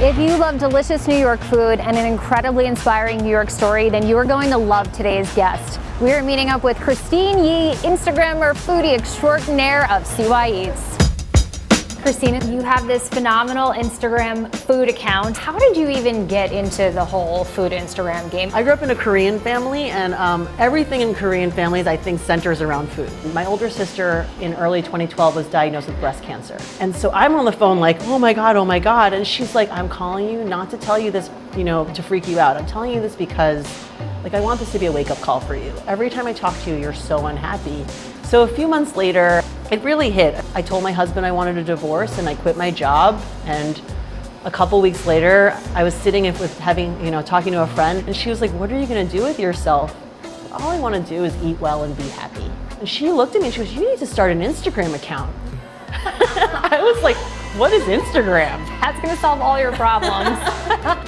If you love delicious New York food and an incredibly inspiring New York story, then you are going to love today's guest. We are meeting up with Christine Yee, Instagrammer, foodie extraordinaire of CY Eats. Christina, you have this phenomenal Instagram food account. How did you even get into the whole food Instagram game? I grew up in a Korean family, and everything in Korean families I think centers around food. My older sister in early 2012 was diagnosed with breast cancer. And so I'm on the phone like, oh my God. And she's like, I'm calling you not to tell you this, to freak you out. I'm telling you this because I want this to be a wake-up call for you. Every time I talk to you, you're so unhappy. So a few months later, it really hit. I told my husband I wanted a divorce and I quit my job. And a couple weeks later, I was sitting with talking to a friend, and she was like, what are you gonna do with yourself? All I wanna do is eat well and be happy. And she looked at me and she goes, you need to start an Instagram account. I was like, what is Instagram? That's gonna solve all your problems.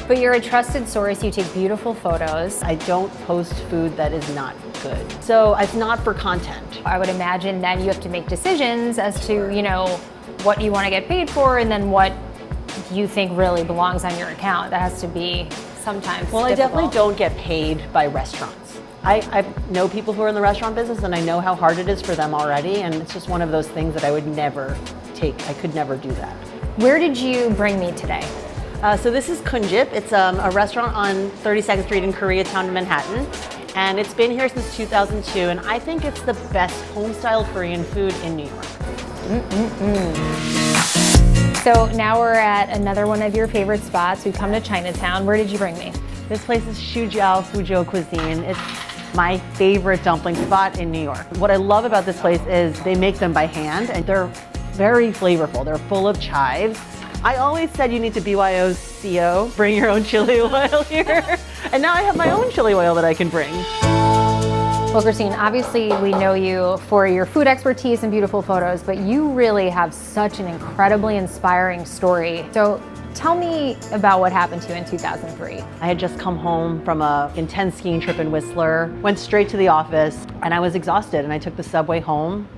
But you're a trusted source, you take beautiful photos. I don't post food that is not good. So it's not for content. I would imagine then you have to make decisions as to, what you wanna get paid for and then what you think really belongs on your account. That has to be sometimes Well, difficult. I definitely don't get paid by restaurants. I know people who are in the restaurant business and I know how hard it is for them already, and it's just one of those things that I would never take. I could never do that. Where did you bring me today? So this is Kunjip. It's a restaurant on 32nd Street in Koreatown in Manhattan. And it's been here since 2002, and I think it's the best home-style Korean food in New York. So now we're at another one of your favorite spots. We've come to Chinatown. Where did you bring me? This place is Shujiao Fuzhou Cuisine. It's my favorite dumpling spot in New York. What I love about this place is they make them by hand, and they're very flavorful. They're full of chives. I always said you need to BYOCO, bring your own chili oil here. And now I have my own chili oil that I can bring. Well, Christine, obviously we know you for your food expertise and beautiful photos, but you really have such an incredibly inspiring story. So tell me about what happened to you in 2003. I had just come home from an intense skiing trip in Whistler, went straight to the office, and I was exhausted, and I took the subway home,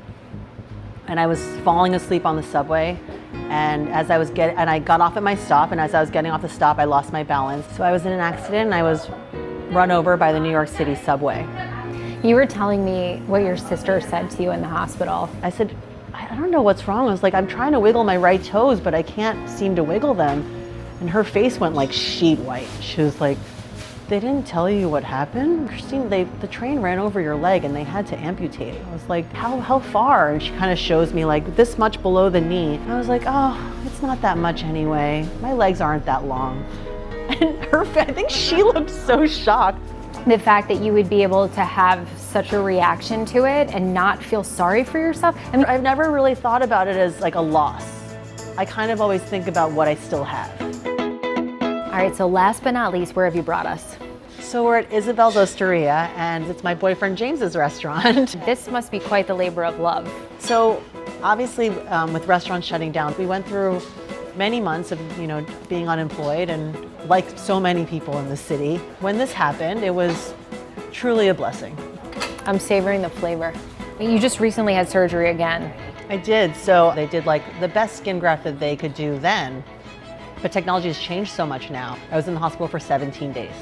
and I was falling asleep on the subway. And I got off at my stop, and as I was getting off the stop, I lost my balance. So I was in an accident, and I was run over by the New York City subway. You were telling me what your sister said to you in the hospital. I said, I don't know what's wrong. I was like, I'm trying to wiggle my right toes, but I can't seem to wiggle them. And her face went like sheet white. She was like, they didn't tell you what happened? Christine, the train ran over your leg and they had to amputate. I was like, how far? And she kind of shows me like this much below the knee. I was like, oh, it's not that much anyway. My legs aren't that long. And I think she looked so shocked. The fact that you would be able to have such a reaction to it and not feel sorry for yourself. I mean, I've never really thought about it as like a loss. I kind of always think about what I still have. All right, so last but not least, where have you brought us? So we're at Isabel's Osteria, and it's my boyfriend James's restaurant. This must be quite the labor of love. So obviously with restaurants shutting down, we went through many months of being unemployed, and like so many people in the city, when this happened, it was truly a blessing. I'm savoring the flavor. You just recently had surgery again. I did. So they did like the best skin graft that they could do then. But technology has changed so much now. I was in the hospital for 17 days.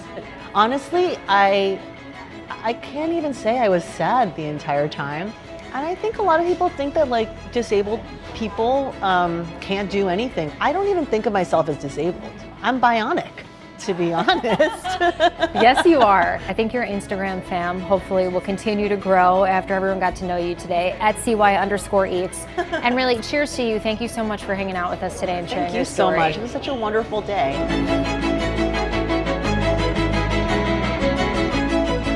Honestly, I can't even say I was sad the entire time. And I think a lot of people think that like disabled people can't do anything. I don't even think of myself as disabled. I'm bionic, to be honest. Yes, you are. I think your Instagram fam hopefully will continue to grow after everyone got to know you today at CY_Eats. And really, cheers to you. Thank you so much for hanging out with us today and sharing your story. Thank you so much. It was such a wonderful day.